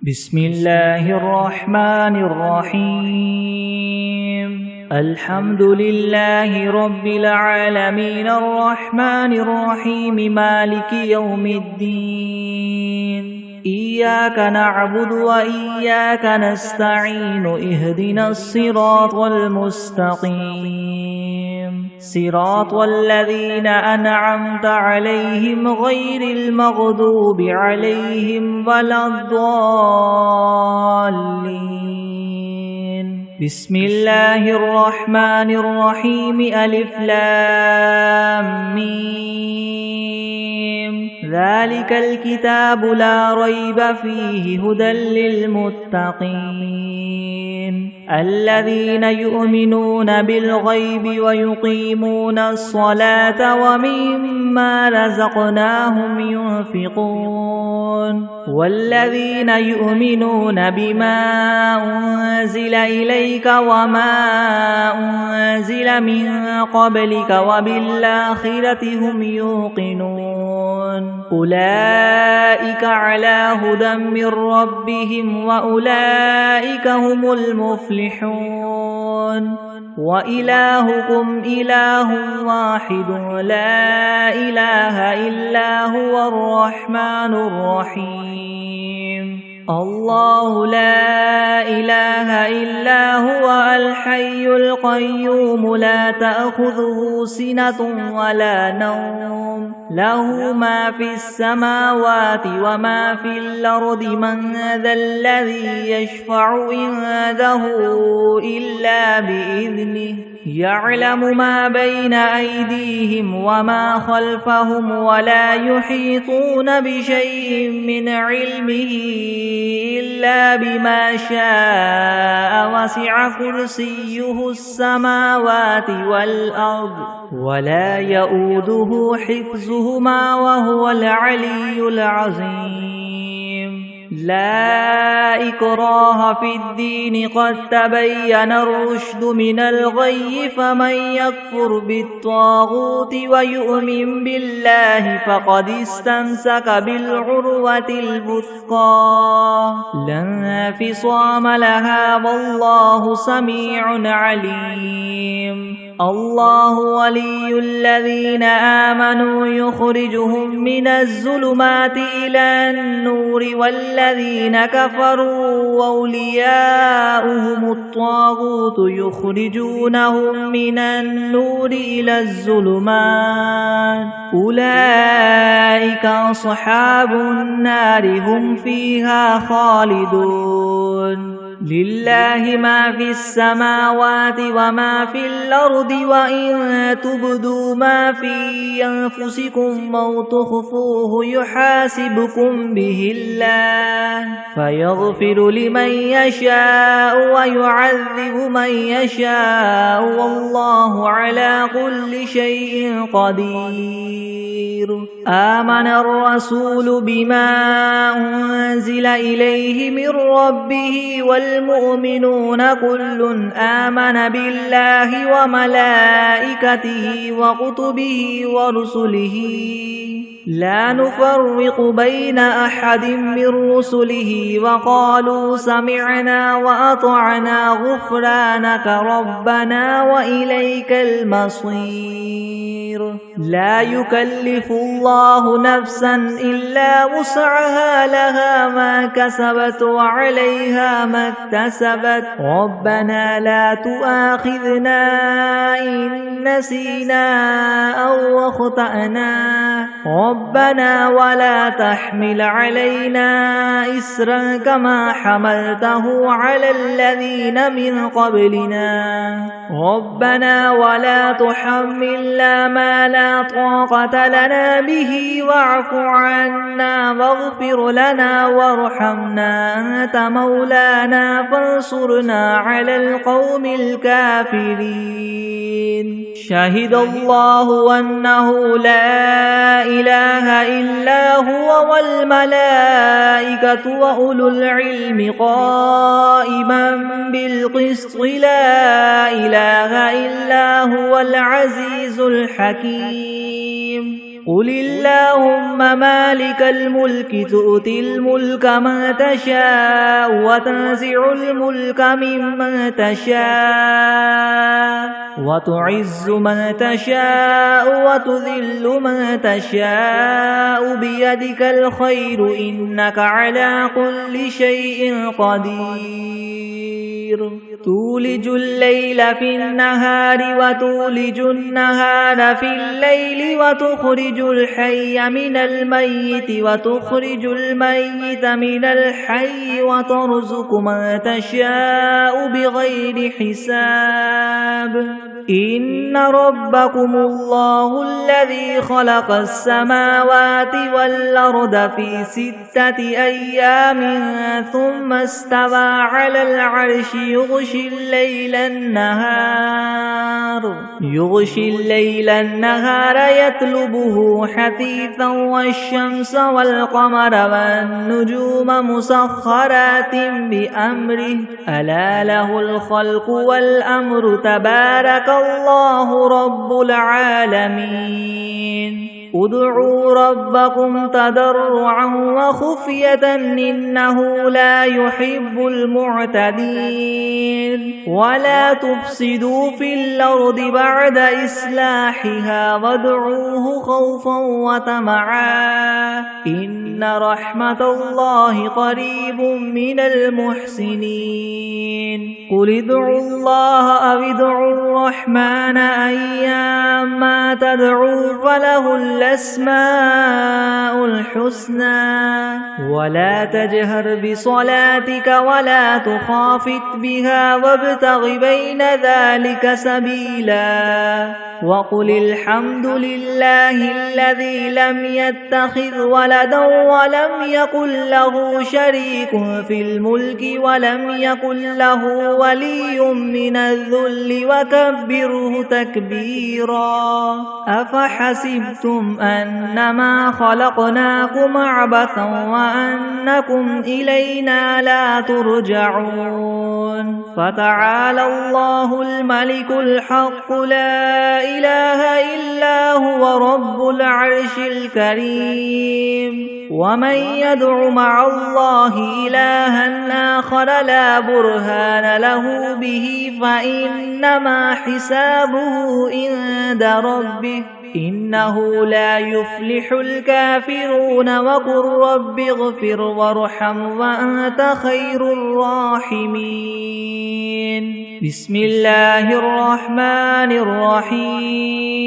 بسم الله الرحمن الرحيم الحمد لله رب العالمين الرحمن الرحيم مالك يوم الدين إياك نعبد وإياك نستعين اهدنا الصراط المستقيم صراط الذين أنعمت عليهم غير المغضوب عليهم ولا الضالين بسم الله الرحمن الرحيم ألف لام ميم ذلك الكتاب لا ريب فيه هدى للمتقين الذين يؤمنون بالغيب ويقيمون الصلاة ومما رزقناهم ينفقون والذين يؤمنون بما أنزل إليك وما أنزل من قبلك وبالآخرة هم يوقنون أولئك على هدى من ربهم وأولئك هم المفلحون وإلهكم إله واحد لا إله إلا هو الرحمن الرحيم الله لا إله إلا هو الحي القيوم لا تأخذه سنة ولا نوم له ما في السماوات وما في الأرض من ذا الذي يشفع عنده إلا بإذنه يعلم ما بين أيديهم وما خلفهم ولا يحيطون بشيء من علمه إلا بما شاء وسع كرسيه السماوات والأرض ولا يؤوده حفظهما وهو العلي العظيم لا إكراه في الدين قد تبين الرشد من الغي فمن يكفر بالطاغوت ويؤمن بالله فقد استمسك بالعروة الوثقى لا انفصام لها والله سميع عليم الله ولي الذين آمنوا يخرجهم من الظلمات إلى النور والذين كفروا أولياؤهم الطاغوت يخرجونهم من النور إلى الظلمات أولئك أصحاب النار هم فيها خالدون لله ما في السماوات وما في الأرض وإن تبدوا ما في أنفسكم أو تخفوه يحاسبكم به الله فيغفر لمن يشاء ويعذب من يشاء والله على كل شيء قدير آمن الرسول بما أنزل إليه من ربه والمؤمنون كل آمن بالله وملائكته وكتبه ورسله لا نفرق بين أحد من رسله وقالوا سمعنا وأطعنا غفرانك ربنا وإليك المصير لا يكلف الله نفسا إلا وسعها لها ما كسبت وعليها ما اكتسبت ربنا لا تؤاخذنا إن نسينا أو أخطأنا ربنا ولا تحمل علينا إسرا كما حملته على الذين من قبلنا ربنا ولا تحملنا ما لا طاقة لنا به واعف عنا واغفر لنا وارحمنا أنت مولانا فانصرنا على القوم الكافرين شهد الله أنه لا إله إلا هو والملائكة وأولو العلم قائما بالقسط لا إله إلا هو العزيز الحكيم قل اللهم مالك الملك تؤتي الملك من تشاء وتنزع الملك ممن تشاء وتعز من تشاء وتذل من تشاء بيدك الخير إنك على كل شيء قدير تولج الليل في النهار وتولج النهار في الليل وتخرج الحي من الميت وتخرج الميت من الحي وترزق من تشاء بغير حساب إن ربكم الله الذي خلق السماوات والأرض في 6 أيام ثم استوى على العرش يغشي الليل النهار يطلبه حثيثا والشمس والقمر والنجوم مسخرات بأمره ألا له الخلق والأمر تبارك الله رب العالمين ادعوا ربكم تضرعا وخفية إنه لا يحب المعتدين ولا تفسدوا في الأرض بعد إصلاحها وادعوه خوفا وطمعا إن رحمة الله قريب من المحسنين قل ادعوا الله أو ادعوا الرحمن أيما تدعوا فله الأسماء الحسنى ولا تجهر بصلاتك ولا تخافت بها وابتغ بين ذلك سبيلا وقل الحمد لله الذي لم يتخذ ولدا ولم يكن له شريك في الملك ولم يكن له ولي من الذل وكبره تكبيرا أفحسبتم أنما خلقناكم عبثا وأنكم إلينا لا ترجعون فتعالى الله الملك الحق لا إله إلا هو رب العرش الكريم ومن يدع مع الله إلها آخر لا برهان له به فإنما حسابه عند ربه إنه لا يفلح الكافرون وقل رب اغفر وارحم وأنت خير الراحمين بسم الله الرحمن الرحيم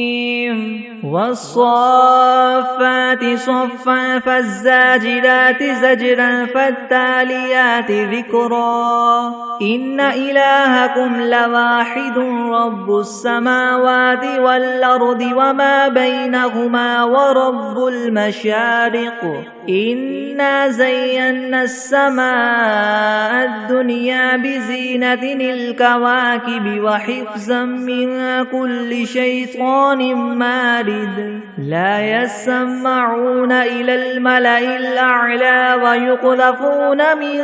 والصافات صفا فالزاجرات زجرا فالتاليات ذكرا إن إلهكم لواحد رب السماوات والأرض وما بينهما ورب المشارق إنا زينا السماء الدنيا بزينة الكواكب وحفظا من كل شيطان مارد لا يسمعون إلى الملأ الأعلى ويقذفون من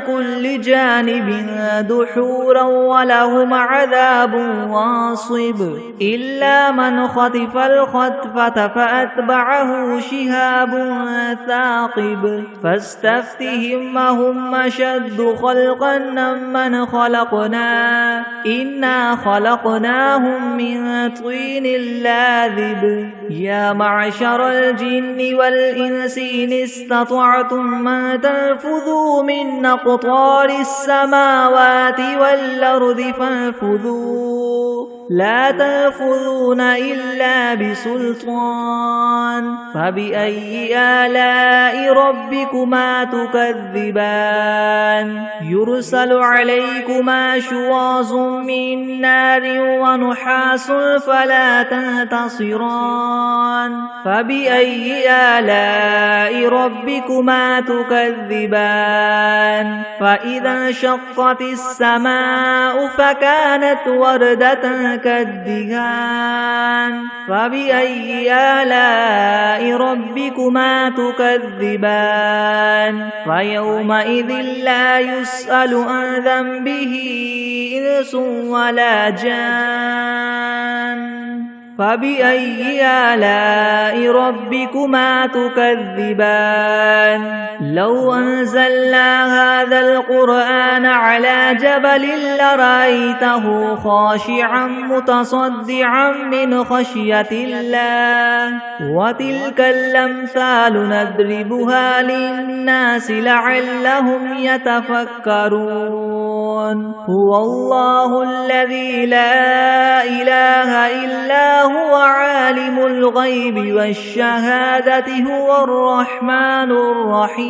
كل جانب دحورا ولهم عذاب واصب إلا من خطف الخطفة فأتبعه شهاب ثاقب فاستفتهم هم أشد خلقا ممن خلقنا إنا خلقناهم من طين لاذب يا معشر الجن والإنس إن استطعتم أن تنفذوا من أقطار السماوات والأرض فانفذوا لا تنفذون إلا بسلطان فبأي آلاء ربكما تكذبان يرسل عليكما شواظ من نار ونحاس فلا تنتصران فبأي آلاء ربكما تكذبان فإذا انشقت السماء فكانت وردة كالدهان فبأي آلاء ربكما تكذبان فيومئذ لا يسأل عن ذنبه إنس ولا جان فبأي آلاء ربكما تكذبان لو أنزلنا هذا القرآن على جبل لرأيته خاشعا متصدعا من خشية الله وتلك الأمثال نضربها للناس لعلهم يتفكرون هو الله الذي لا إله إلا هو عالم الغيب والشهادة هو الرحمن الرحيم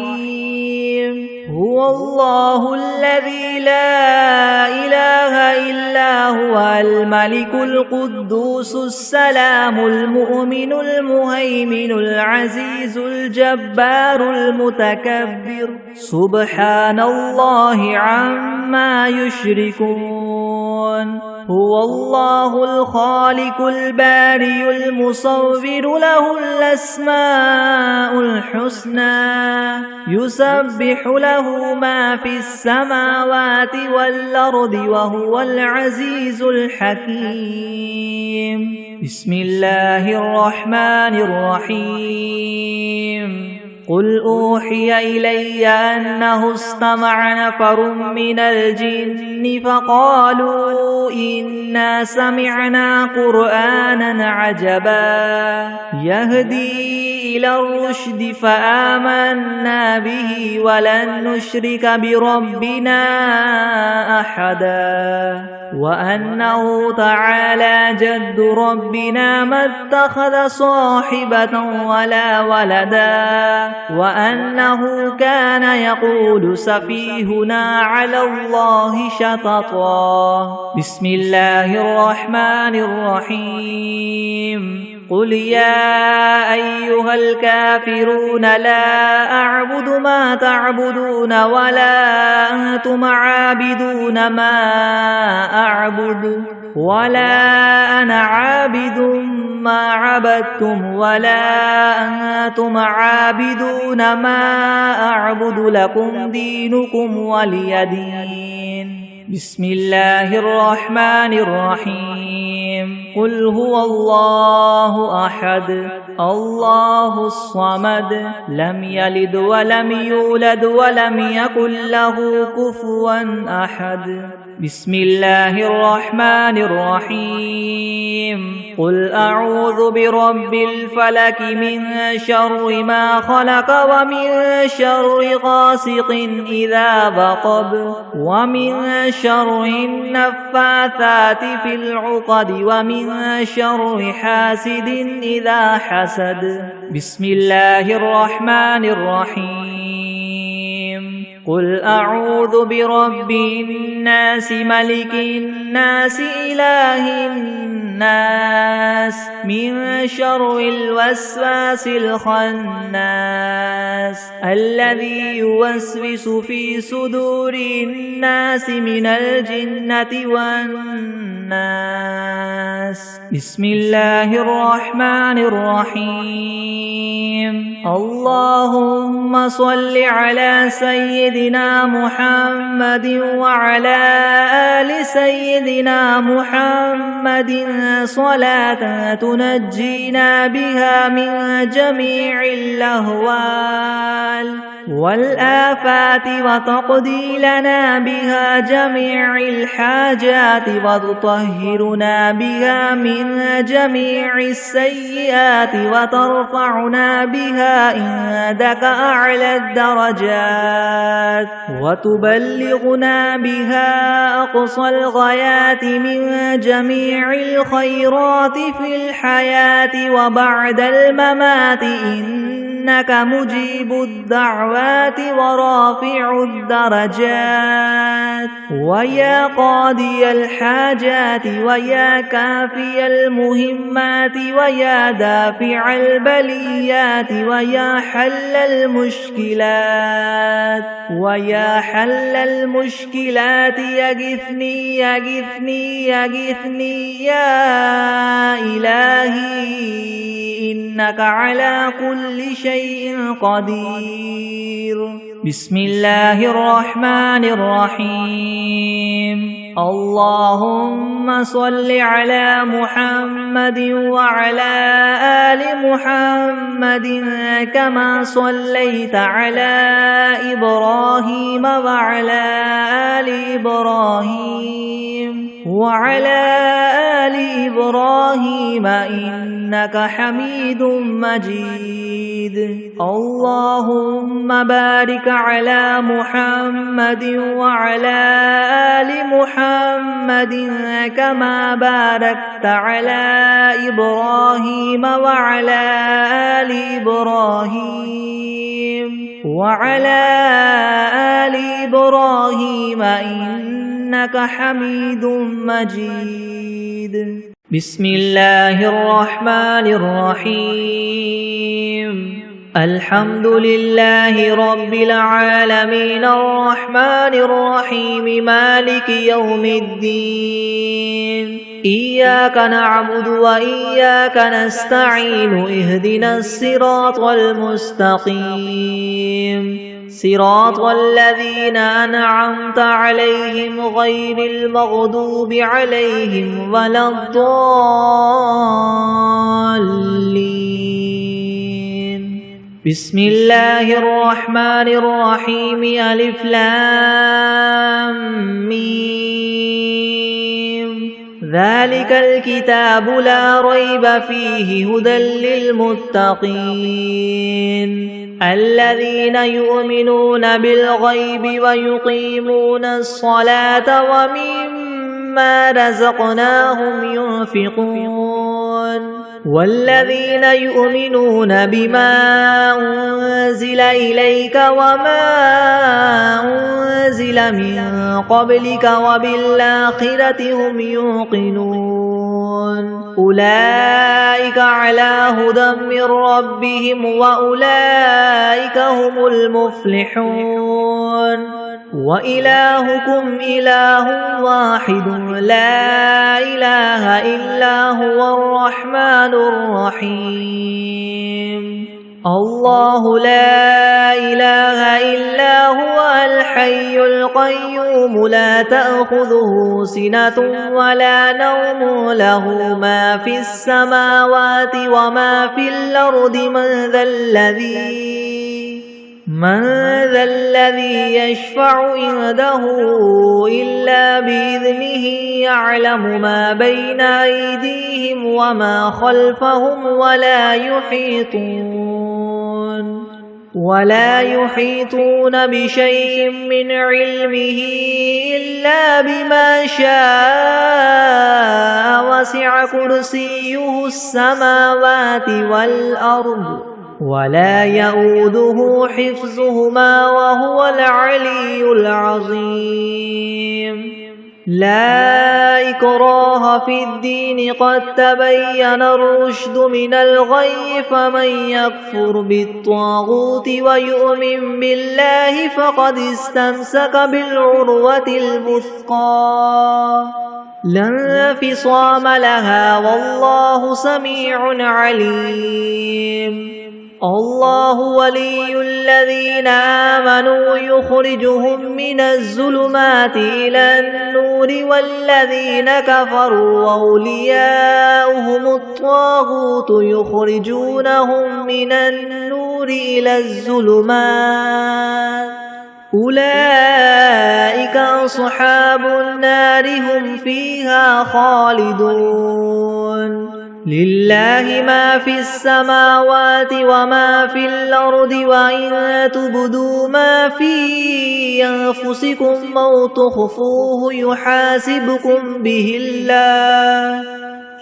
هو الله الذي لا إله إلا هو الملك القدوس السلام المؤمن المهيمن العزيز الجبار المتكبر سبحان الله عما يشركون هو الله الخالق البارئ المصور له الأسماء الحسنى يسبح له ما في السماوات والأرض وهو العزيز الحكيم بسم الله الرحمن الرحيم قل أوحي إلي أنه استمع نفر من الجن فقالوا إنا سمعنا قرآنا عجبا يهدي إلى الرشد فآمنا به ولن نشرك بربنا أحدا وأنه تعالى جد ربنا ما اتخذ صاحبة ولا ولدا وأنه كان يقول سفيهنا على الله شططا بسم الله الرحمن الرحيم قل يا أيها الكافرون لا أعبد ما تعبدون ولا أنتم عابدون ما أعبد ولا أنا عابد ما عبدتم ولا أنتم عابدون ما أعبد لكم دينكم ولي دين بسم الله الرحمن الرحيم قل هو الله أحد الله الصمد لم يلد ولم يولد ولم يكن له كفوا أحد بسم الله الرحمن الرحيم قل أعوذ برب الفلك من شر ما خلق ومن شر غاسق إذا وقب ومن شر النفاثات في العقد ومن شر حاسد إذا حسد بسم الله الرحمن الرحيم قل أعوذ برب الناس ملك الناس إله الناس من شر الوسواس الخناس الذي يوسوس في صدور الناس من الجنة والناس بسم الله الرحمن الرحيم اللهم صل على سيدنا محمد وعلى آل سيدنا محمد صلاة تنجينا بها من جميع الأهوال والآفات وتقضي لنا بها جميع الحاجات وتطهرنا بها من جميع السيئات وترفعنا بها عندك أعلى الدرجات وتبلغنا بها أقصى الغايات من جميع الخيرات في الحياة وبعد الممات إنك مجيب الدعوات ورافع الدرجات ويا قاضي الحاجات ويا كافي المهمات ويا دافع البليات ويا حل المشكلات ويا حل المشكلات يغثني يغثني يغثني يا إلهي إنك على كل شيء قدير بسم الله الرحمن الرحيم اللهم صل على محمد وعلى آل محمد كما صليت على إبراهيم وعلى آل إبراهيم إنك حميد مجيد. اللهم بارك على محمد وعلى آل محمد كما باركت على إبراهيم وعلى آل إبراهيم إنك حميد مجيد. بسم الله الرحمن الرحيم. الحمد لله رب العالمين الرحمن الرحيم مالك يوم الدين. إياك نعبد وإياك نستعين اهدنا الصراط المستقيم صراط الذين أنعمت عليهم غير المغضوب عليهم ولا الضالين. بسم الله الرحمن الرحيم. ألف لام ميم. ذلك الكتاب لا ريب فيه هدى للمتقين الذين يؤمنون بالغيب ويقيمون الصلاة ومما رزقناهم ينفقون والذين يؤمنون بما أنزل إليك وما أنزل من قبلك وبالآخرة هم يوقنون أولئك على هدى من ربهم وأولئك هم المفلحون. وإلهكم إله واحد لا إله إلا هو الرحمن الرحيم. الله لا إله إلا هو الحي القيوم لا تأخذه سنة ولا نوم له ما في السماوات وما في الأرض من ذا الذي يشفع عنده إلا بإذنه يعلم ما بين أيديهم وما خلفهم ولا يحيطون بشيء من علمه إلا بما شاء وسع كرسيه السماوات والأرض ولا يؤوده حفظهما وهو العلي العظيم. لا إكراه في الدين قد تبين الرشد من الغي فمن يكفر بالطاغوت ويؤمن بالله فقد استمسك بالعروة الوثقى لا انفصام لها والله سميع عليم. الله ولي الذين آمنوا يخرجهم من الظلمات إلى النور والذين كفروا أولياؤهم الطاغوت يخرجونهم من النور إلى الظلمات أولئك أصحاب النار هم فيها خالدون. لله ما في السماوات وما في الأرض وإن تبدوا ما في أنفسكم أو تخفوه يحاسبكم به الله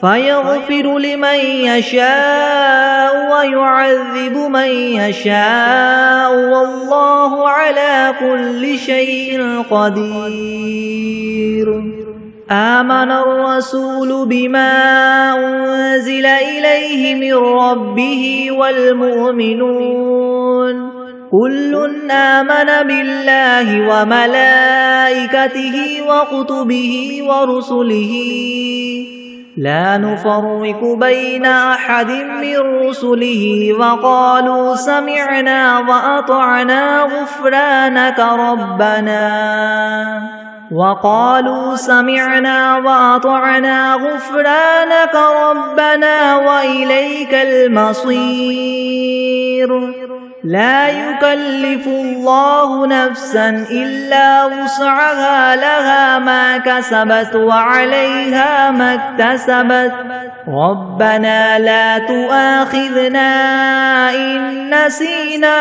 فيغفر لمن يشاء ويعذب من يشاء والله على كل شيء قدير. آمن الرسول بما أنزل إليه من ربه والمؤمنون كل آمن بالله وملائكته وكتبه ورسله لا نفرق بين أحد من رسله وقالوا سمعنا وأطعنا غفرانك ربنا وقالوا سمعنا وأطعنا غفرانك ربنا وإليك المصير لا يكلف الله نفسا إلا وسعها لها ما كسبت وعليها ما اكتسبت ربنا لا تؤاخذنا إن نسينا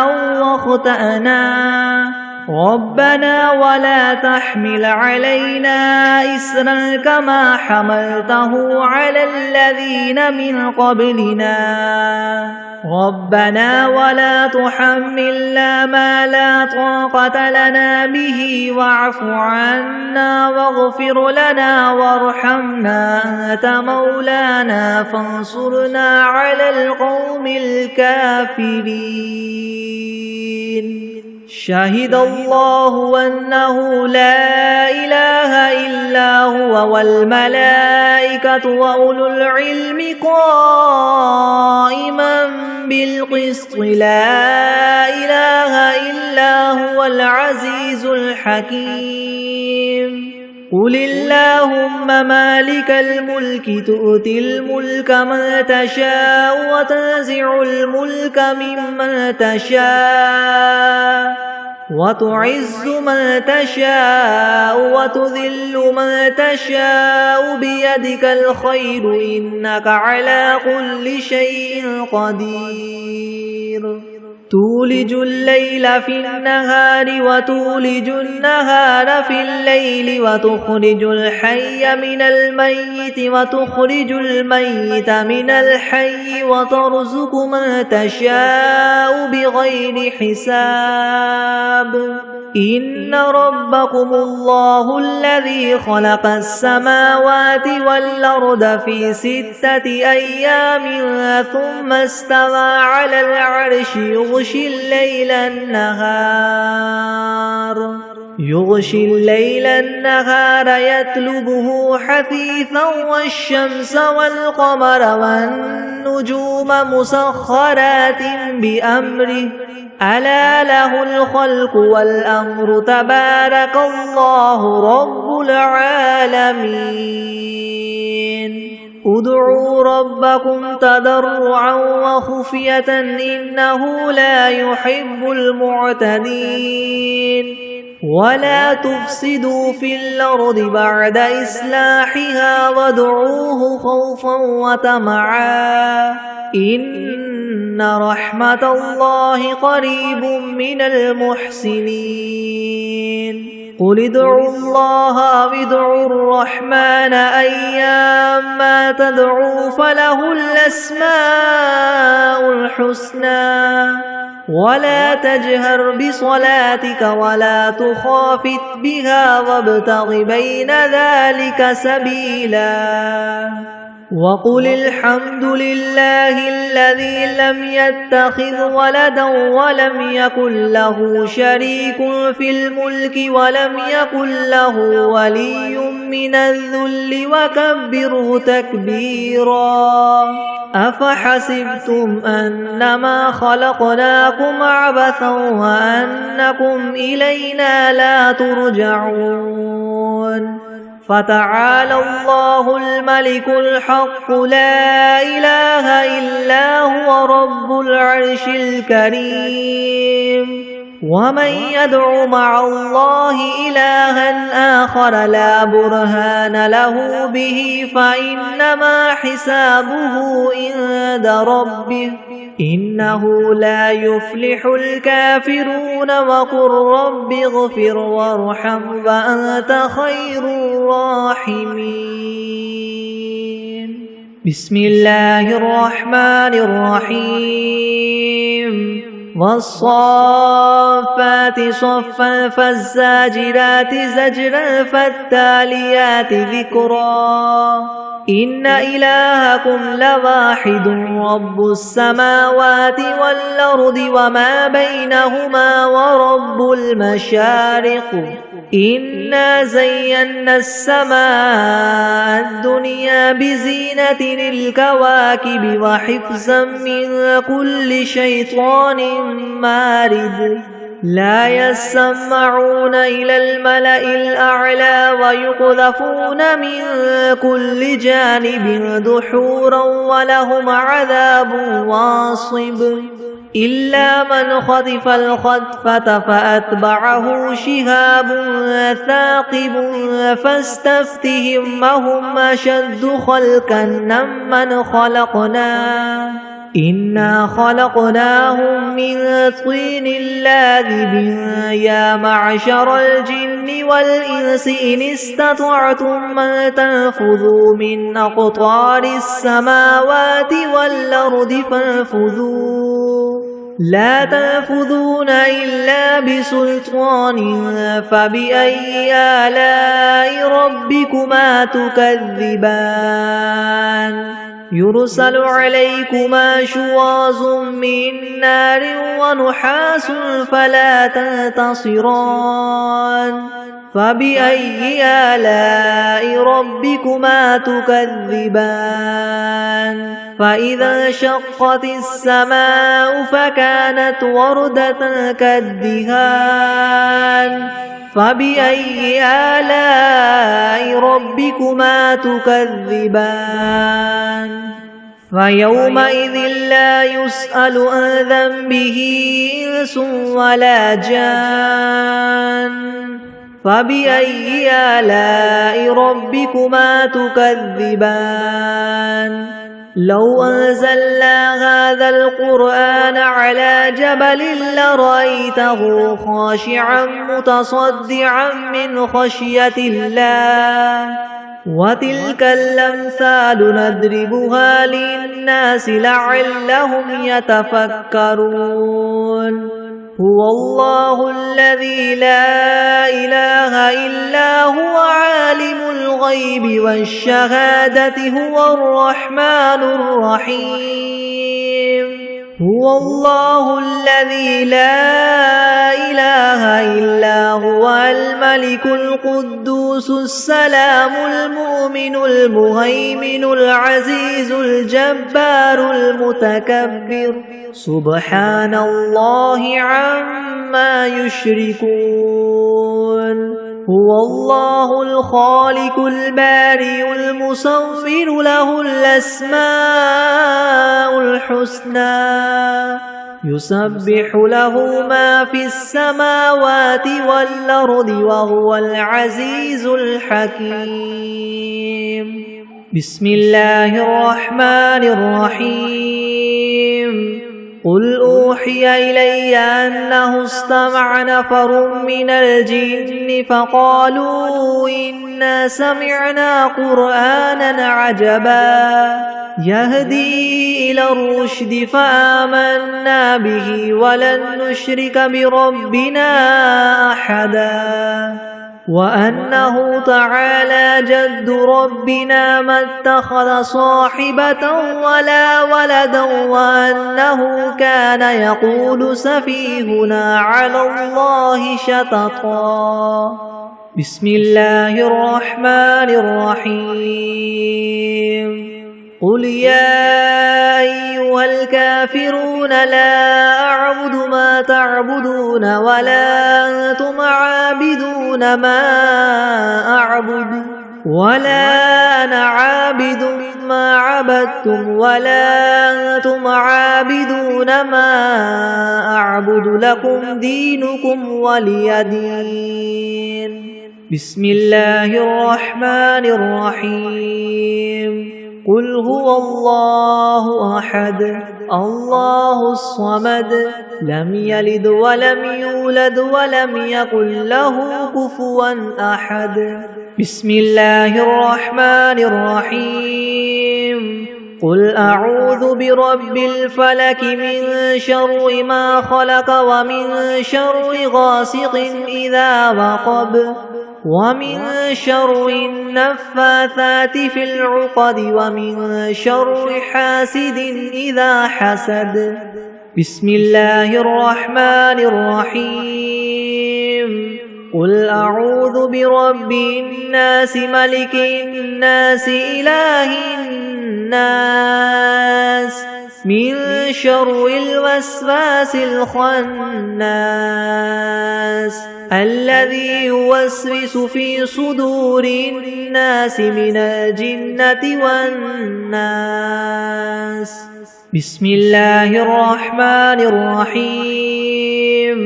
أو أخطأنا ربنا ولا تحمل علينا إسرا كما حملته على الذين من قبلنا ربنا ولا تحملنا ما لا طاقة لنا به واعف عنا واغفر لنا وارحمنا أنت مولانا فانصرنا على القوم الكافرين شهد الله أنه لا إله إلا هو والملائكة وأولو العلم قائما بالقسط لا إله إلا هو العزيز الحكيم قل اللهم مالك الملك تؤتي الملك من تشاء وتنزع الملك ممن تشاء وتعز من تشاء وتذل من تشاء بيدك الخير إنك على كل شيء قدير تولج الليل في النهار وتولج النهار في الليل وتخرج الحي من الميت وتخرج الميت من الحي وترزق من تشاء بغير حساب إن ربكم الله الذي خلق السماوات والأرض في 6 أيام ثم استوى على العرش يغشي الليل النهار يطلبه حثيثا والشمس والقمر والنجوم مسخرات بأمره ألا له الخلق والأمر تبارك الله رب العالمين ادعوا ربكم تضرعا وخفية إنه لا يحب المعتدين ولا تفسدوا في الأرض بعد إصلاحها وادعوه خوفا وطمعا إن رحمة الله قريب من المحسنين قل ادعوا الله وادعوا الرحمن أيما تدعوا فله الأسماء الحسنى ولا تجهر بصلاتك ولا تخافت بها وابتغ بين ذلك سبيلا وقل الحمد لله الذي لم يتخذ ولدا ولم يكن له شريك في الملك ولم يكن له ولي من الذل وكبره تكبيرا أفحسبتم أنما خلقناكم عبثا وأنكم إلينا لا ترجعون فتعالى الله الملك الحق لا إله إلا هو رب العرش الكريم ومن يدع مع الله إلها آخر لا برهان له به فإنما حسابه عند ربه إنه لا يفلح الكافرون وقل رب اغفر وارحم وأنت خير الراحمين بسم الله الرحمن الرحيم والصافات صفا فالزاجرات زجرا فالتاليات ذكرا إن إلهكم لواحد رب السماوات والأرض وما بينهما ورب المشارق إنا زينا السماء الدنيا بزينة الكواكب وحفظا من كل شيطان مارد لا يسمعون إلى الملأ الأعلى ويقذفون من كل جانب دحورا ولهم عذاب واصب إلا من خطف الخطفة فأتبعه شهاب ثاقب فاستفتهم أهم أشد خلقا ممن خلقنا إنا خلقناهم من طين لازب يا معشر الجن والإنس إن استطعتم أن تنفذوا من أقطار السماوات والأرض فانفذوا لا تنفذون إلا بسلطان فبأي آلاء ربكما تكذبان يرسل عليكما شواظ من نار ونحاس فلا تنتصران فبأي آلاء ربكما تكذبان فإذا انشقت السماء فكانت وردة كالدهان فبأي آلاء ربكما تكذبان فيومئذ لا يسأل عن ذنبه إنس ولا جان فبأي آلاء ربكما تكذبان لو أنزلنا هذا القرآن على جبل لرأيته خاشعا متصدعا من خشية الله وتلك الأمثال نضربها للناس لعلهم يتفكرون هو الله الذي لا إله إلا هو عالم الغيب والشهادة هو الرحمن الرحيم هو الله الذي لا إله إلا هو الملك القدوس السلام المؤمن المهيمن العزيز الجبار المتكبر سبحان الله عما يشركون هو الله الخالق البارئ المصور له الأسماء الحسنى يسبح له ما في السماوات والأرض وهو العزيز الحكيم بسم الله الرحمن الرحيم قل أوحي إلي أنه استمع نفر من الجن فقالوا إنا سمعنا قرآنا عجبا يهدي إلى الرشد فآمنا به ولن نشرك بربنا أحدا وأنه تعالى جد ربنا ما اتخذ صاحبة ولا ولدا وأنه كان يقول سفيهنا على الله شططا بسم الله الرحمن الرحيم قل يا أيها الكافرون لا أعبد ما تعبدون ولا أنتم عابدون ما أعبد ولا أنا عابد ما عبدتم ولا أنتم عابدون ما أعبد لكم دينكم ولي دين بسم الله الرحمن الرحيم قل هو الله أحد الله الصمد لم يلد ولم يولد ولم يكن له كفوا أحد بسم الله الرحمن الرحيم قل أعوذ برب الفلك من شر ما خلق ومن شر غاسق إذا وقب ومن شر النفاثات في العقد ومن شر حاسد إذا حسد بسم الله الرحمن الرحيم قل أعوذ برب الناس ملك الناس إله الناس من شر الوسواس الخناس الذي يوسوس في صدور الناس من الجنة والناس. بسم الله الرحمن الرحيم.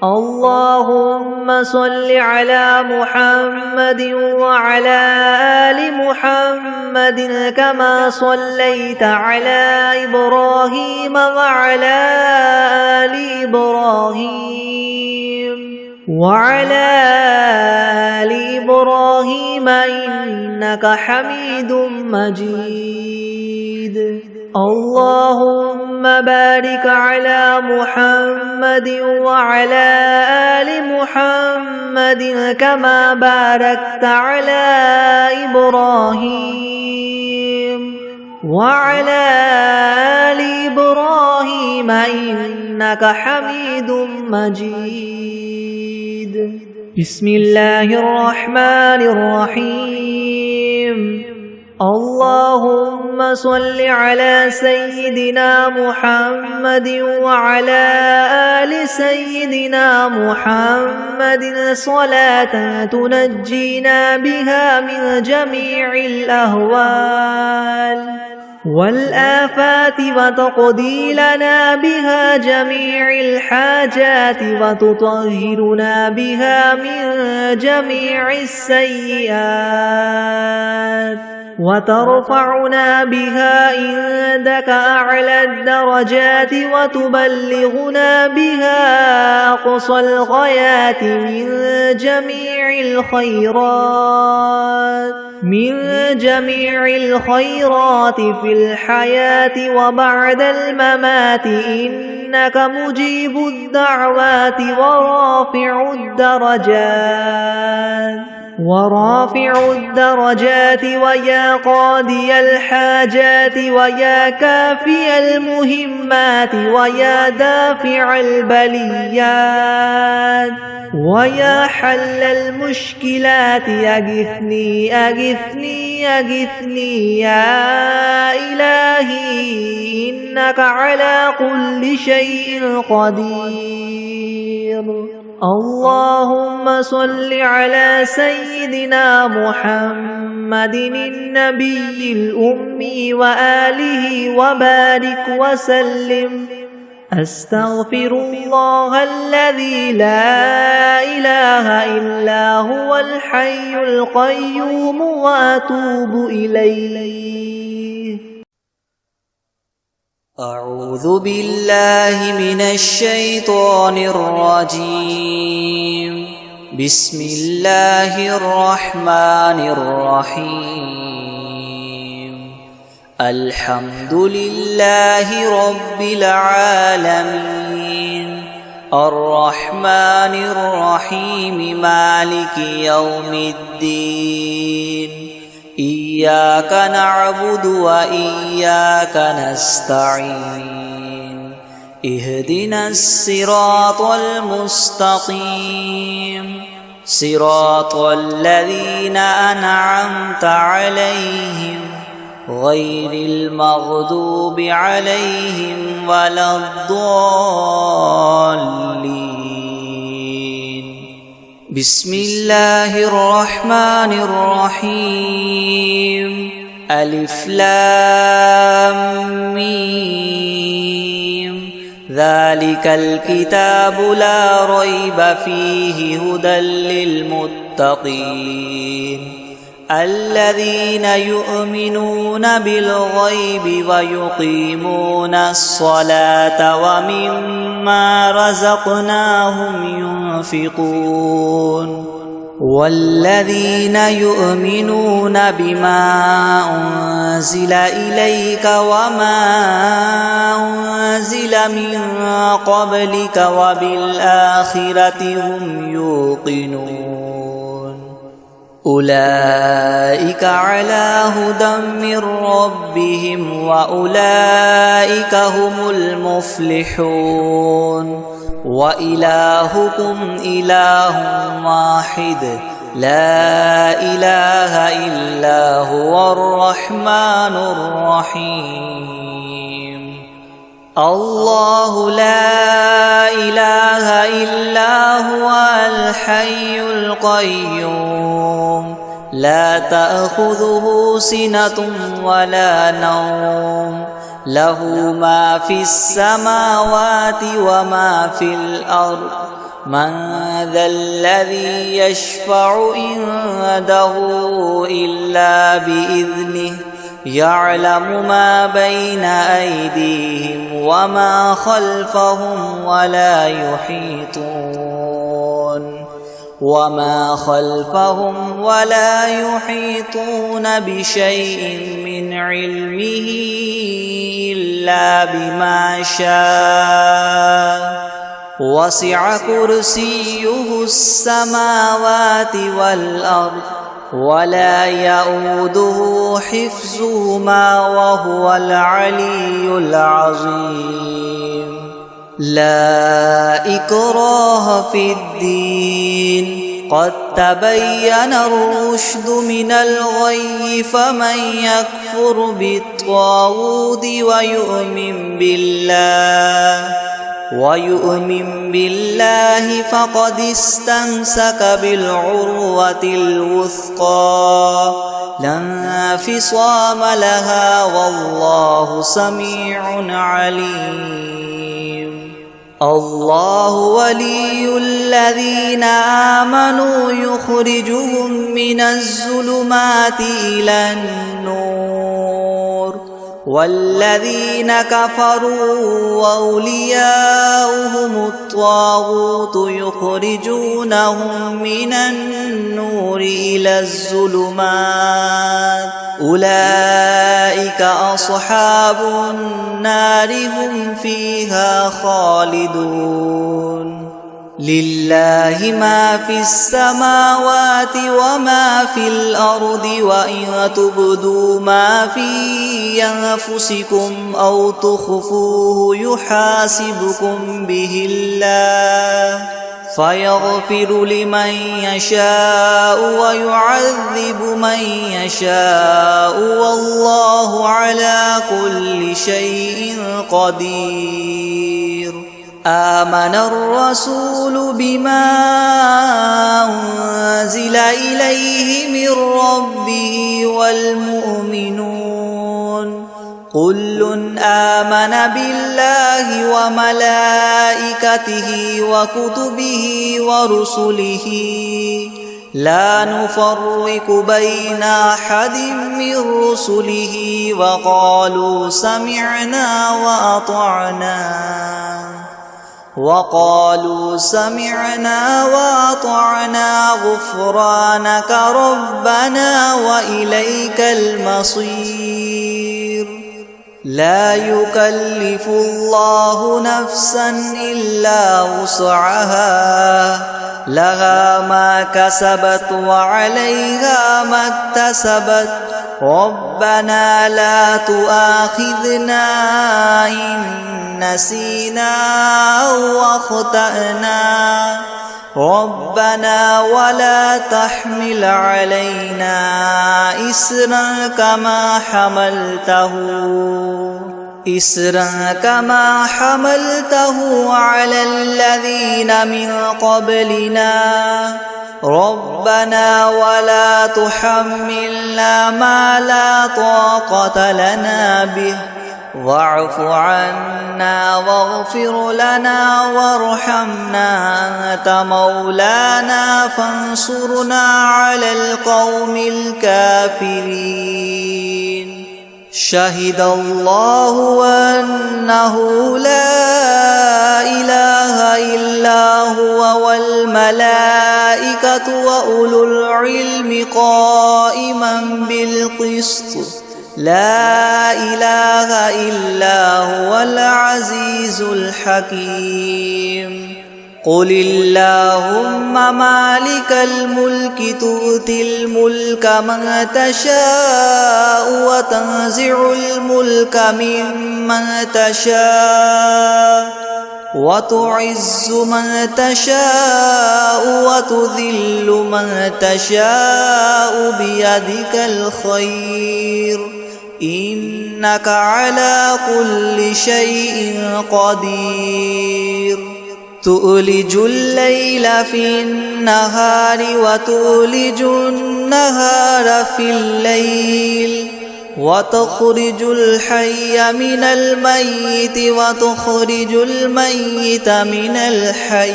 اللهم صل على محمد وعلى آل محمد كما صليت على إبراهيم وعلى آل إبراهيم إنك حميد مجيد. اللهم بارك على محمد وعلى آل محمد كما باركت على إبراهيم وعلى آل إبراهيم إنك حميد مجيد. بسم الله الرحمن الرحيم. اللهم صل على سيدنا محمد وعلى آل سيدنا محمد صلاة تنجينا بها من جميع الأهوال والآفات وتقضي لنا بها جميع الحاجات وتطهرنا بها من جميع السيئات وترفعنا بها عندك أعلى الدرجات وتبلغنا بها أقصى الغايات من جميع الخيرات في الحياة وبعد الممات إنك مجيب الدعوات ورافع الدرجات ويا قاضي الحاجات ويا كافي المهمات ويا دافع البليات ويا حل المشكلات أغثني أغثني أغثني يا إلهي إنك على كل شيء قدير. اللهم صل على سيدنا محمد النبي الأمي وآله وبارك وسلم. أستغفر الله الذي لا إله إلا هو الحي القيوم وأتوب إليه. أعوذ بالله من الشيطان الرجيم. بسم الله الرحمن الرحيم. الحمد لله رب العالمين الرحمن الرحيم مالك يوم الدين. إياك نعبد وإياك نستعين. اهدنا الصراط المستقيم صراط الذين أنعمت عليهم غير المغضوب عليهم ولا الضالين. بسم الله الرحمن الرحيم. ألف لام ميم. ذلك الكتاب لا ريب فيه هدى للمتقين الذين يؤمنون بالغيب ويقيمون الصلاة ومما رزقناهم ينفقون والذين يؤمنون بما أنزل إليك وما أنزل من قبلك وبالآخرة هم يوقنون أولئك على هدى من ربهم وأولئك هم المفلحون. وإلهكم إله واحد لا إله إلا هو الرحمن الرحيم. الله لا إله إلا هو الحي القيوم لا تأخذه سنة ولا نوم له ما في السماوات وما في الأرض من ذا الذي يشفع عنده إلا بإذنه يعلم ما بين أيديهم وما خلفهم ولا يحيطون بشيء من علمه إلا بما شاء وسع كرسيه السماوات والأرض ولا يؤوده حفظهما وهو العلي العظيم لا إكراه في الدين قد تبين الرشد من الغي فمن يكفر بالطاغوت ويؤمن بالله فقد استمسك بالعروة الوثقى لا انفصام لها والله سميع عليم الله ولي الذين آمنوا يخرجهم من الظلمات إلى النور والذين كفروا أولياؤهم الطاغوت يخرجونهم من النور إلى الظلمات أولئك أصحاب النار هم فيها خالدون لله ما في السماوات وما في الأرض وإن تبدوا ما في أنفسكم أو تخفوه يحاسبكم به الله فيغفر لمن يشاء ويعذب من يشاء والله على كل شيء قدير آمن الرسول بما أنزل إليه من ربه والمؤمنون كل آمن بالله وملائكته وكتبه ورسله لا نفرق بين أحد من رسله وقالوا سمعنا وأطعنا غفرانك ربنا وإليك المصير لا يكلف الله نفسا إلا وسعها لها ما كسبت وعليها ما اكتسبت ربنا لا تؤاخذنا إن نسينا أو أخطأنا ربنا ولا تحمل علينا إسرا كما حملته على الذين من قبلنا ربنا ولا تحملنا ما لا طاقة لنا به واعف عنا واغفر لنا وارحمنا أنت مولانا فانصرنا على القوم الكافرين شهد الله أنه لا إله إلا هو والملائكة وأولو العلم قائما بالقسط لا إله إلا هو العزيز الحكيم قل اللهم مالك الملك تؤتي الملك من تشاء وتنزع الملك ممن تشاء وتعز من تشاء وتذل من تشاء بيدك الخير إنك على كل شيء قدير تؤلج الليل في النهار وتؤلج النهار في الليل وتخرج الحي من الميت وتخرج الميت من الحي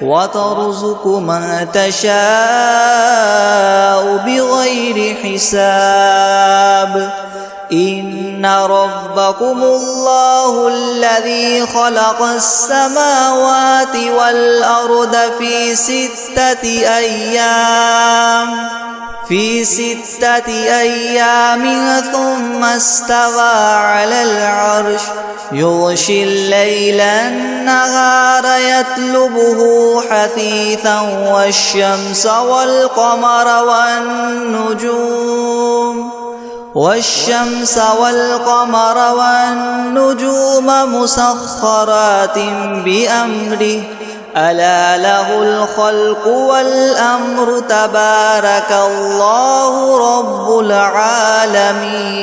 وترزق من تشاء بغير حساب إن ربكم الله الذي خلق السماوات والأرض في 6 أيام ثم استوى على العرش يغشي الليل النهار يطلبه حثيثا والشمس والقمر والنجوم مسخرات بأمره ألا له الخلق والأمر تبارك الله رب العالمين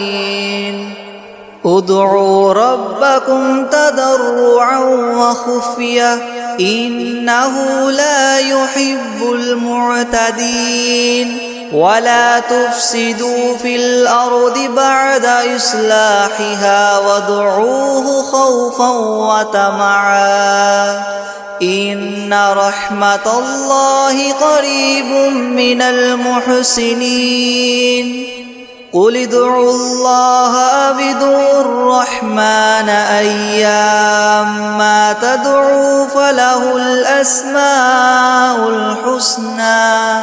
ادعوا ربكم تضرعا وخفية إنه لا يحب المعتدين ولا تفسدوا في الأرض بعد إصلاحها وادعوه خوفا وطمعا إن رحمة الله قريب من المحسنين قل ادعوا الله أو ادعوا الرحمن أيما تدعوا فله الأسماء الحسنى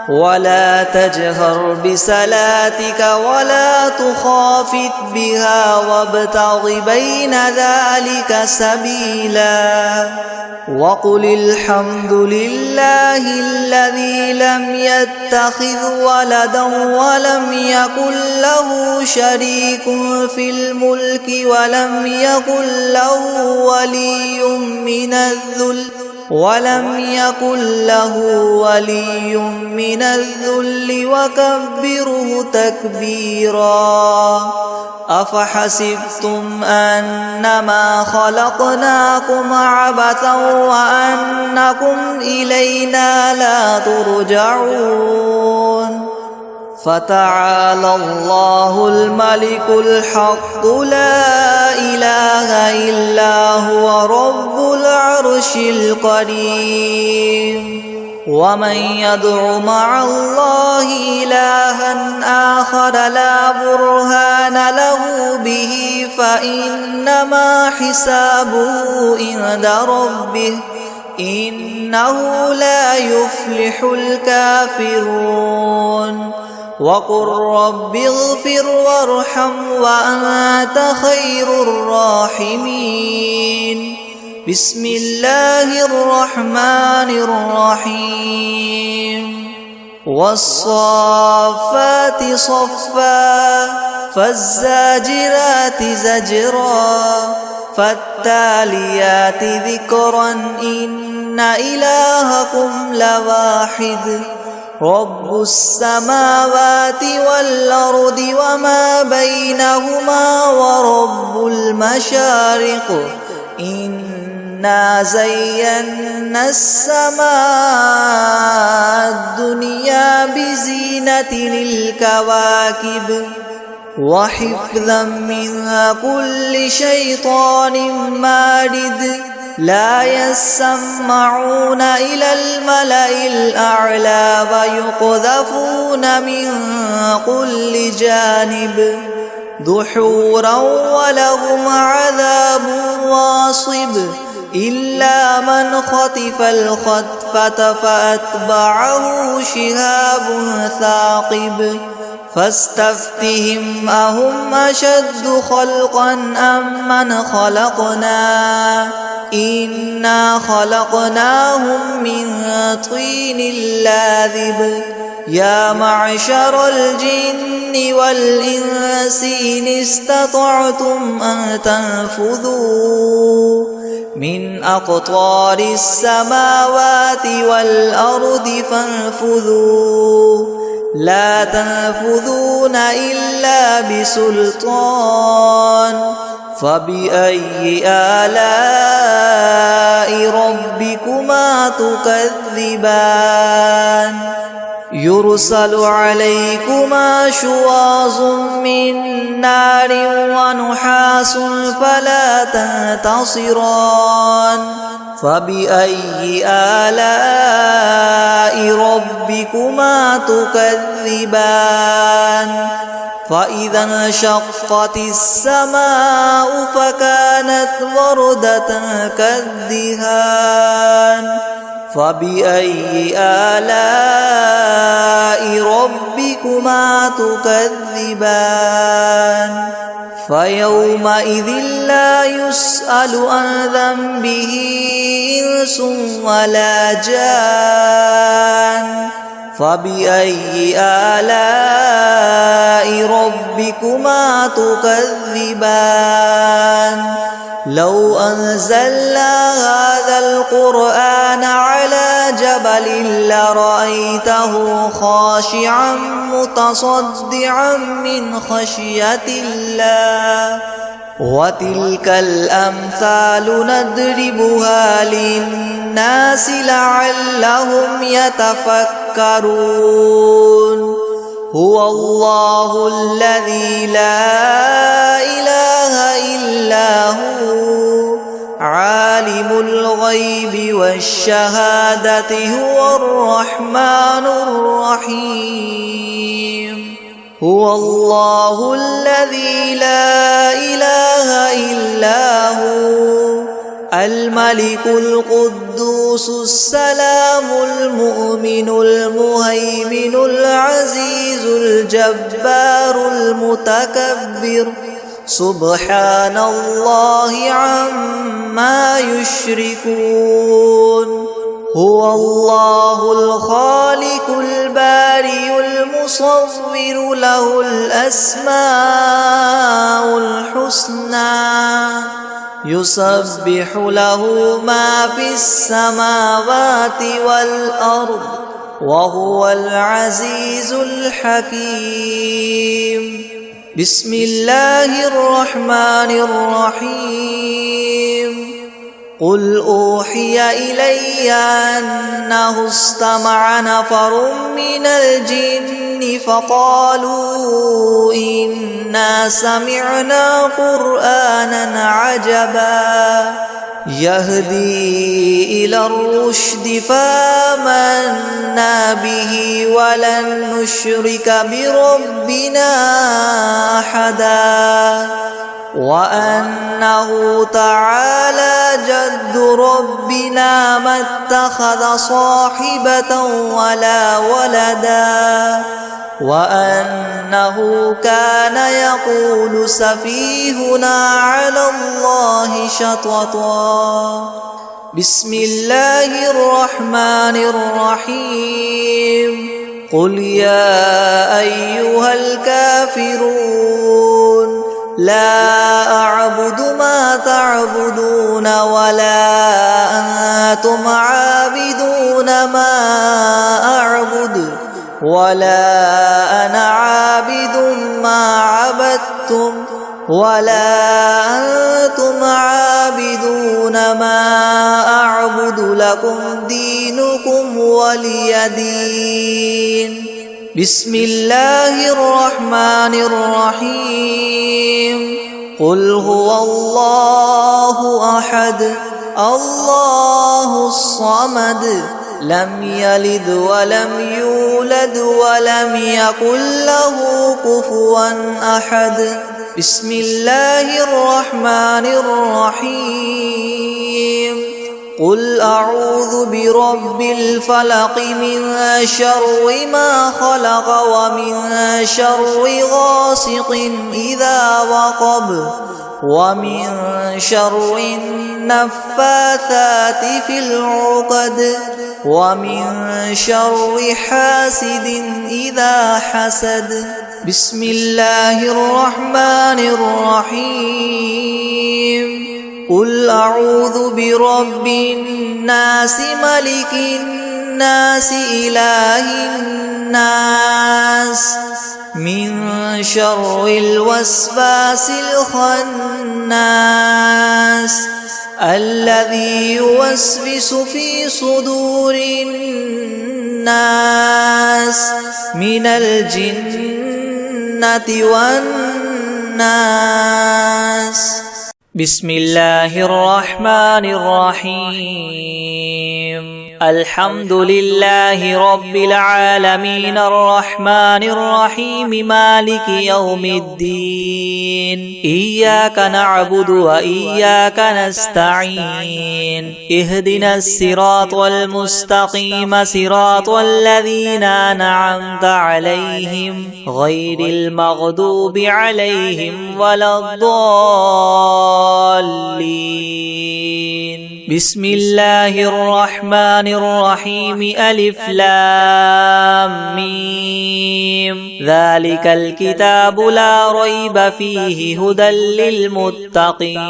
ولا تجهر بصلاتك ولا تخافت بها وابتغ بين ذلك سبيلا وقل الحمد لله الذي لم يتخذ ولدا ولم يكن له شريك في الملك ولم يكن له ولي من الذل وكبره تكبيرا أفحسبتم أنما خلقناكم عبثا وأنكم إلينا لا ترجعون فتعالى الله الملك الحق لا إله إلا هو رب العرش الكريم ومن يدع مع الله إلها آخر لا برهان له به فإنما حسابه عند ربه إنه لا يفلح الكافرون وقل رب اغفر وارحم وأنت خير الراحمين بسم الله الرحمن الرحيم والصافات صفا فالزاجرات زجرا فالتاليات ذكرا إن إلهكم لواحد رب السماوات والأرض وما بينهما ورب المشارق إنا زينا السماء الدنيا بزينة الكواكب وحفظا من كل شيطان مارد لا يسمعون إلى الملأ الأعلى ويقذفون من كل جانب دحورا ولهم عذاب واصب إلا من خطف الخطفة فأتبعه شهاب ثاقب فاستفتهم أهم أشد خلقا أم من خلقنا إنا خلقناهم من طين لاذب يا معشر الجن والإنس إن استطعتم أن تنفذوا من أقطار السماوات والأرض فانفذوا لا تنفذون إلا بسلطان فبأي آلاء ربكما تكذبان يرسل عليكما شواظ من نار ونحاس فلا تنتصران فبأي آلاء ربكما تكذبان فإذا انشقت السماء فكانت وردة كالدهان فبأي آلاء ربكما تكذبان فيومئذ لا يسأل عن ذنبه إنس ولا جان فبأي آلاء ربكما تكذبان لو أنزلنا هذا القرآن على جبل لرأيته خاشعا متصدعا من خشية الله وتلك الأمثال نضربها للناس لعلهم يتفكرون هو الله الذي لا إله إلا هو عالم الغيب والشهادة هو الرحمن الرحيم هو الله الذي لا إله إلا هو الملك القدوس السلام المؤمن المهيمن العزيز الجبار المتكبر سبحان الله عما يشركون هو الله الخالق البارئ المصور له الأسماء الحسنى يسبح له ما في السماوات والأرض وهو العزيز الحكيم بسم الله الرحمن الرحيم قل أوحي إلي أنه استمع نفر من الجن فقالوا إنا سمعنا قرآنا عجبا يهدي إلى الرشد فآمنا به ولن نشرك بربنا أحدا وأنه تعالى جد ربنا ما اتخذ صاحبة ولا ولدا وأنه كان يقول سفيهنا على الله شططا بسم الله الرحمن الرحيم قل يا أيها الكافرون لا أعبد ما تعبدون ولا أنتم عابدون ما أعبد ولا أنا عابد ما عبدتم ولا أنتم عابدون ما أعبد لكم دينكم ولي دين بسم الله الرحمن الرحيم قل هو الله أحد الله الصمد لم يلد ولم يولد ولم يكن له كفوا أحد بسم الله الرحمن الرحيم قل أعوذ برب الفلق من شر ما خلق ومن شر غاسق إذا وقب ومن شر النفاثات في العقد ومن شر حاسد إذا حسد بسم الله الرحمن الرحيم قل أعوذ برب الناس ملك الناس إله الناس الناس من شر الوسواس الخناس الذي يوسوس في صدور الناس من الجنة والناس. بسم الله الرحمن الرحيم. الحمد لله رب العالمين الرحمن الرحيم مالك يوم الدين. إياك نعبد وإياك نستعين. اهدنا الصراط المستقيم صراط الذين أنعمت عليهم غير المغضوب عليهم ولا الضالين. بسم الله الرحمن الرحيم. ألف لام ميم. ذلك الكتاب لا ريب فيه هدى للمتقين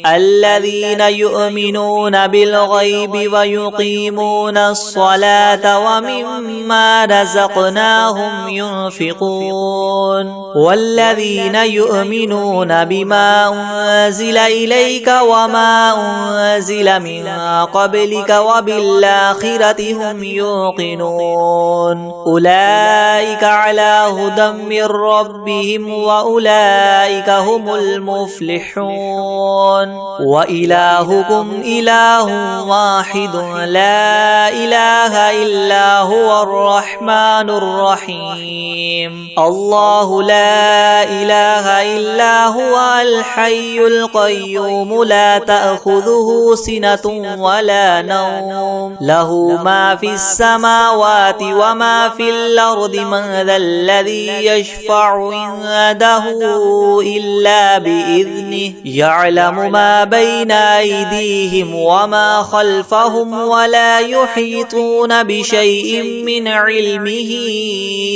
الذين يؤمنون بالغيب ويقيمون الصلاة ومما رزقناهم ينفقون والذين يؤمنون بما أنزل إليك وما أنزل من قبلك وبالآخرة هم يوقنون أولئك على هدى من ربهم وأولئك هم المفلحون. وإلهكم إله واحد لا إله إلا هو الرحمن الرحيم. الله لا إله إلا هو الحي القيوم لا تأخذه سنة ولا نوم له ما في السماوات وما في الأرض. من ذا الذي يشفع عنده إلا بإذنه يعلم ما بين أيديهم وما خلفهم ولا يحيطون بشيء من علمه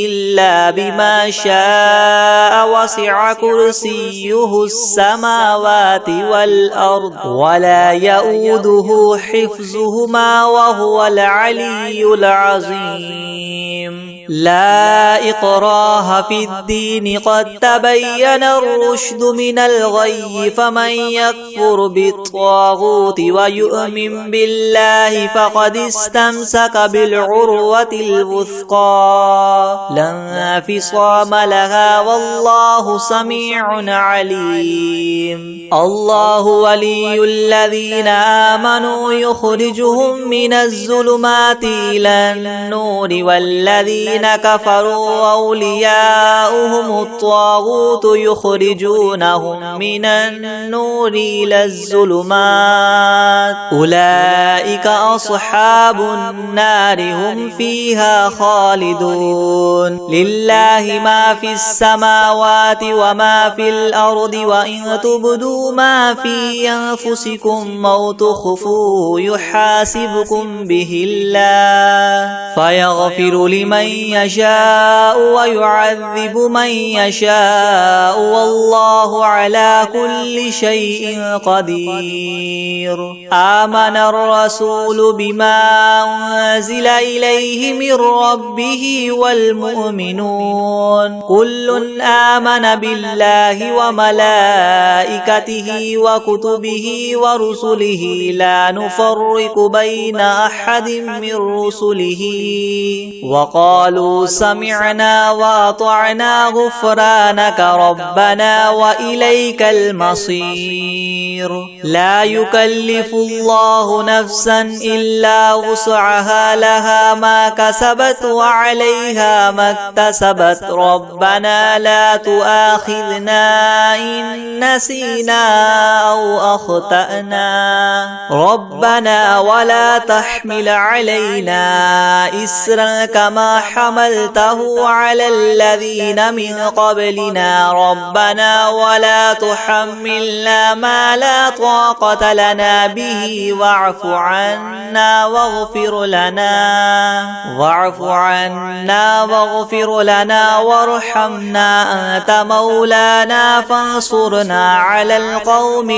إلا بما شاء. وسع كرسيه السماوات والأرض ولا يؤوده حفظهما وهو العلي العظيم. لا إكراه في الدين قد تبين الرشد من الغي. فمن يكفر بالطاغوت ويؤمن بالله فقد استمسك بالعروة الوثقى لا انفصام لها والله سميع عليم. الله ولي الذين آمنوا يخرجهم من الظلمات إلى النور والذين كفروا أولياؤهم الطاغوت يخرجونهم من النور إلى الظلمات أولئك أصحاب النار هم فيها خالدون. لله ما في السماوات وما في الأرض وإن تبدوا ما في أنفسكم أو تخفوه يحاسبكم به الله فيغفر لمن يشاء ويعذب من يشاء والله على كل شيء قدير. آمن الرسول بما أنزل إليه من ربه والمؤمنون كل آمن بالله وملائكته وكتبه ورسله لا نفرق بين أحد من رسله وقالوا سمعنا وأطعنا غفرانك ربنا وإليك المصير. لا يكلف الله نفسا إلا وسعها لها ما كسبت وعليها ما اكتسبت ربنا لا تؤاخذنا إن نسينا أو أخطأنا ربنا ولا تحمل علينا إسرا كما حملته على الذين من قبلنا ربنا ولا تحملنا ما لا طاقة لنا به واعف عنا واغفر لنا وارحمنا أنت مولانا فانصرنا على القوم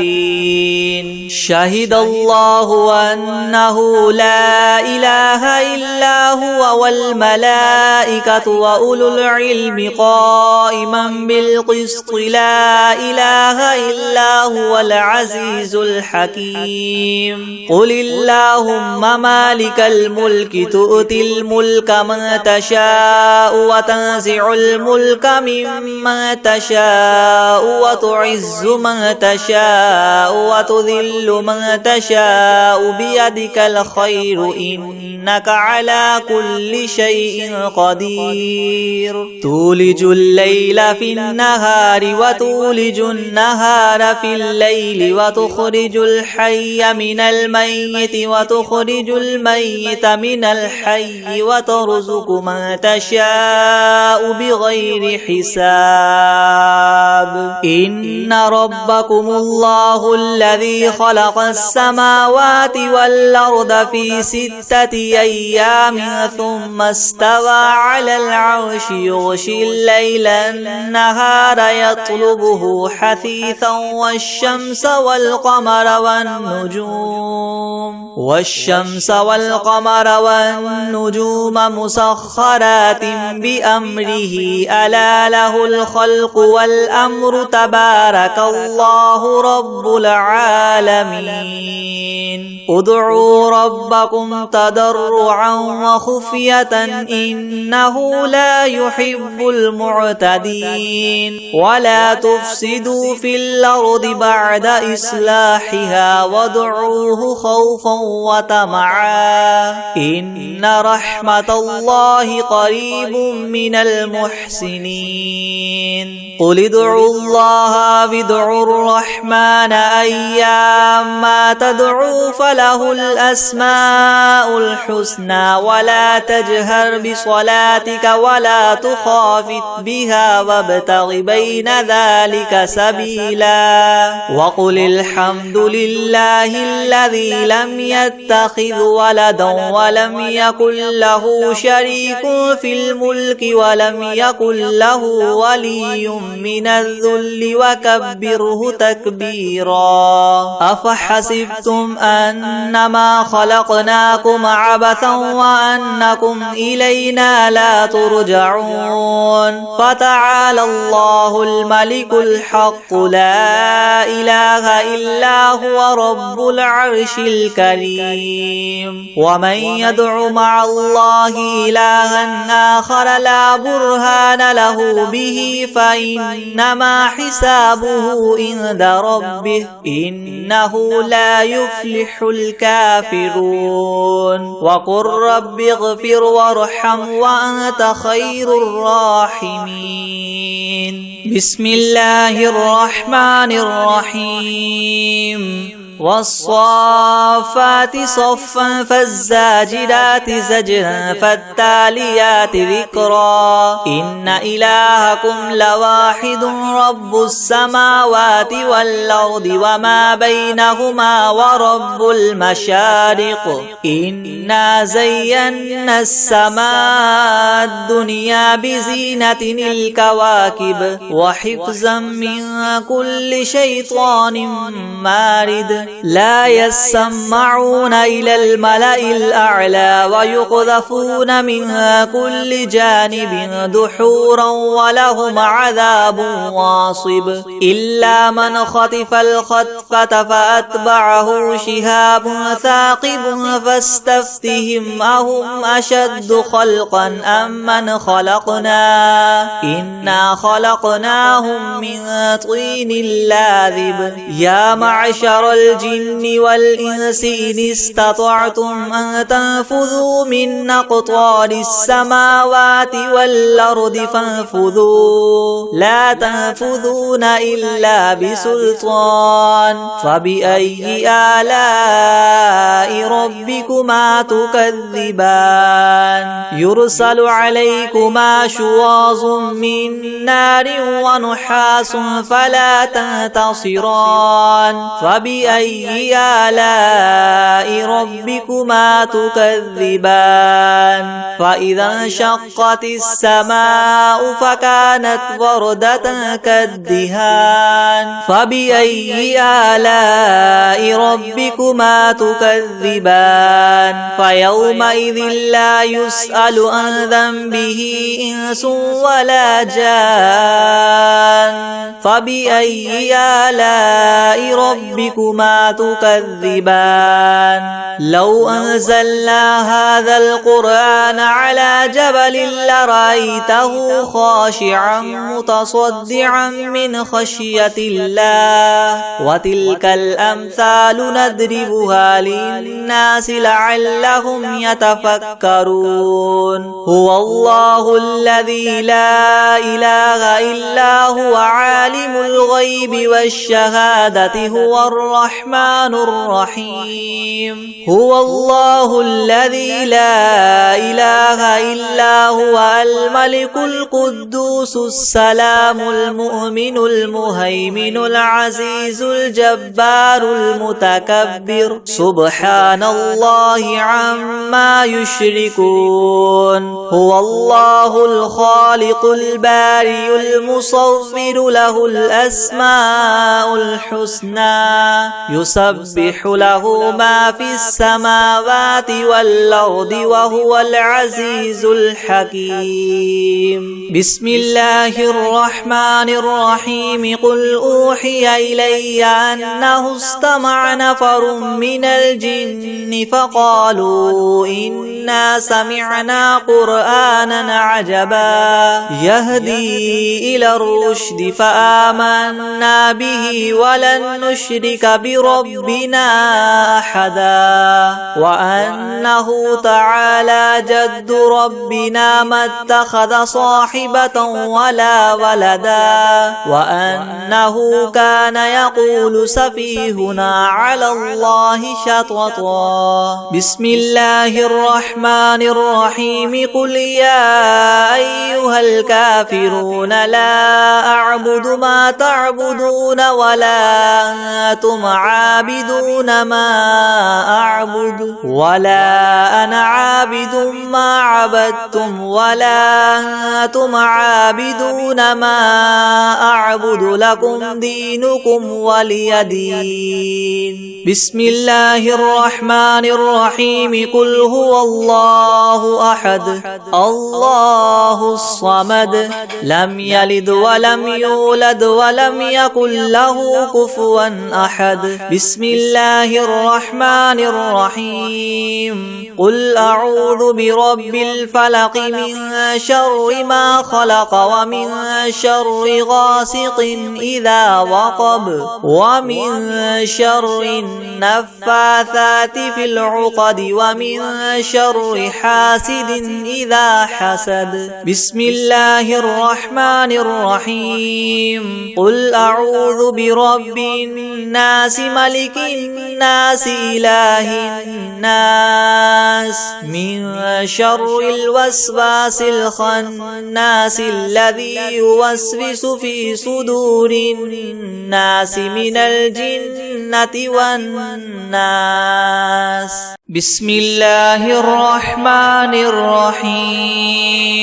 الكافرين. شهد الله أنه لا إله إلا هو هو والملائكة وأولو العلم قائما بالقسط لا إله إلا هو العزيز الحكيم قل اللهم مالك الملك تؤتي الملك من تشاء وتنزع الملك ممن تشاء وتعز من تشاء وتذل من تشاء بيدك الخير إنك على كل شيء قدير تولج الليل في النهار وتولج النهار في الليل وتخرج الحي من الميت وتخرج الميت من الحي وترزق من تشاء بغير حساب إن ربكم الله الذي خلق السماوات والأرض في 6 أيام ثم استوى على العرش يغشي الليل النهار يطلبه حثيثا والشمس والقمر والنجوم مسخرات بأمره ألا له الخلق والأمر تبارك الله رب العالمين ادعوا ربكم تضرعا وخفية إنه لا يحب المعتدين ولا تفسدوا في الأرض بعد إصلاحها وادعوه خوفا وطمعا إن رحمة الله قريب من المحسنين قل ادعوا الله وادعوا الرحمن أيما تدعوا فله الأسماء الحسنى ولا تجهر بصلاتك ولا تخافت بها وابتغ بين ذلك سبيلا وقل الحمد لله الذي لم يتخذ ولدا ولم يكن له شريك في الملك ولم يكن له ولي من الذل وكبره تكبيرا أفحسبتم أنما خلقناكم عبثا وأنكم إلينا لا ترجعون فتعالى الله الملك الحق لا إله إلا هو رب العرش الكريم ومن يدع مع الله إلها آخر لا برهان له به فإنما حسابه عند ربه إنه لا يفلح الكافرون وقل رب اغفر وارحم وأنت خير الراحمين بسم الله الرحمن الرحيم والصافات صفا فالزاجرات زجرا فالتاليات ذكرا إن إلهكم لواحد رب السماوات والأرض وما بينهما ورب المشارق إنا زينا السماء الدنيا بزينة الكواكب وحفظا من كل شيطان مارد لا يسمعون إلى الملأ الأعلى ويقذفون منها كل جانب دحورا ولهم عذاب واصب إلا من خطف الخطفة فأتبعه شهاب ثاقب فاستفتهم أهم أشد خلقا أم من خلقنا إنا خلقناهم من طين لاذب يا معشر الجن والإنس إن استطعتم أن تنفذوا من أقطار السماوات والأرض فانفذوا لا تنفذون إلا بسلطان فبأي آلاء ربكما تكذبان يرسل عليكما شواظ من نار ونحاس فلا تنتصران فبأي آلاء ربكما تكذبان فإذا انشقت السماء فكانت وردة كالدهان فبأي آلاء ربكما تكذبان فيومئذ لا يسأل عن ذنبه إنس ولا جان فبأي آلاء ربكما تكذبان لو أنزلنا هذا القرآن على جبل لرأيته خاشعا متصدعا من خشية الله وتلك الأمثال نضربها للناس لعلهم يتفكرون هو الله الذي لا إله إلا هو عالم الغيب والشهادة هو الرحمن الرحيم هو الله الذي لا إله إلا هو الملك القدوس السلام المؤمن المهيمن العزيز الجبار المتكبر سبحان الله عما يشركون هو الله الخالق البارئ المصور له الأسماء الحسنى يسبح له ما في السماوات والأرض وهو العزيز الحكيم بسم الله الرحمن الرحيم قل أوحي إلي أنه استمع نفر من الجن فقالوا إنا سمعنا قرآنا عجبا يهدي إلى الرشد فآمنا به ولن نشرك بربنا أحدا وأنه تعالى جد ربنا ما اتخذ صاحبة ولا ولدا وأنه كان يقول سفيهنا على الله شططا بسم الله الرحمن الرحيم قل يا أيها الكافرون لا أعبد ما تعبدون ولا أنتم عابدون ما أعبد ولا أنا عابد ما عبدتم ولا أنتم عابدون ما أعبد لكم دينكم ولي دين بسم الله الرحمن الرحيم قل هو الله أحد الله الصمد لم يلد ولم يولد ولم يكن له كفوا أحد بسم الله الرحمن الرحيم قل أعوذ برب الفلق من شر ما خلق ومن شر غاسق إذا وقب ومن شر النفاثات في العقد ومن شر حاسد إذا حسد بسم الله الرحمن الرحيم قل أعوذ برب الناس ملك الناس إله الناس من شر الوسواس الخناس الذي يوسوس في صدور الناس من الجنة والناس بسم الله الرحمن الرحيم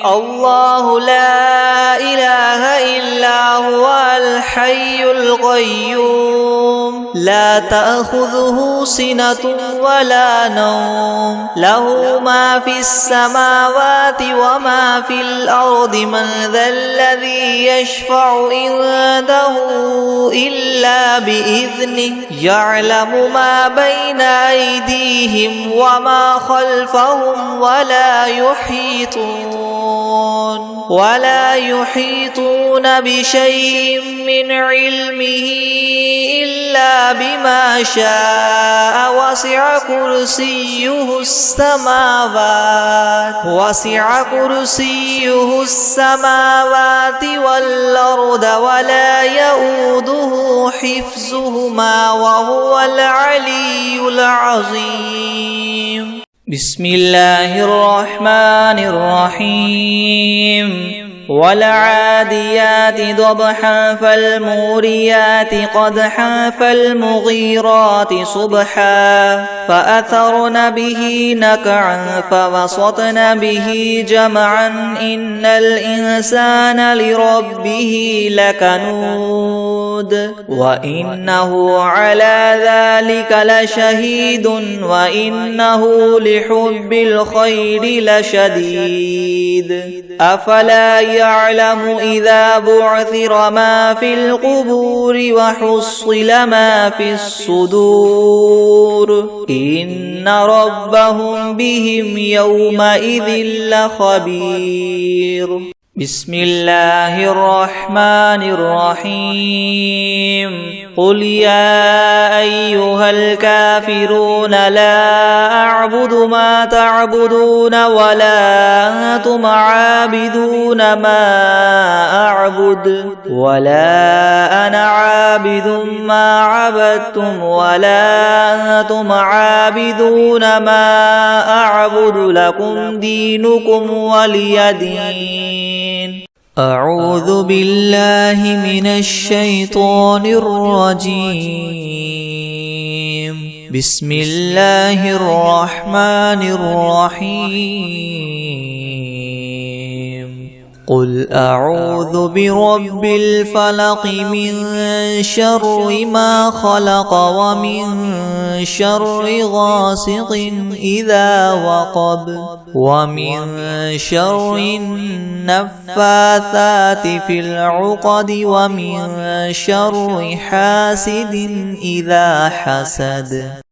الله لا إله إلا هو الحي القيوم لا تأخذه سنة ولا نوم له ما في السماوات وما في الأرض من ذا الذي يشفع عنده إلا بإذنه يعلم ما بين أيديهم وما خلفهم ولا يحيطون بشيء من علمه إلا بما شاء وسع كرسيه السماوات والأرض ولا يؤوده حفظهما وهو العلي العظيم بسم الله الرحمن الرحيم والعاديات ضبحا فالموريات قدحا فالمغيرات صبحا فأثرن به نقعا فوسطن به جمعا إن الإنسان لربه لكنود وإنه على ذلك لشهيد وإنه لحب الخير لشديد أفلا يعلم إذا بعثر ما في القبور وحصل ما في الصدور إن ربهم بهم يومئذ لخبير. بسم الله الرحمن الرحيم. قل يا أيها الكافرون لا أعبد ما تعبدون ولا أنتم عابدون ما أعبد ولا أنا عابد ما عبدتم ولا أنتم عابدون ما أعبد لكم دينكم ولي دين. أعوذ بالله من الشيطان الرجيم. بسم الله الرحمن الرحيم. قل أعوذ برب الفلق من شر ما خلق ومن شر غاسق إذا وقب ومن شر النفاثات في العقد ومن شر حاسد إذا حسد.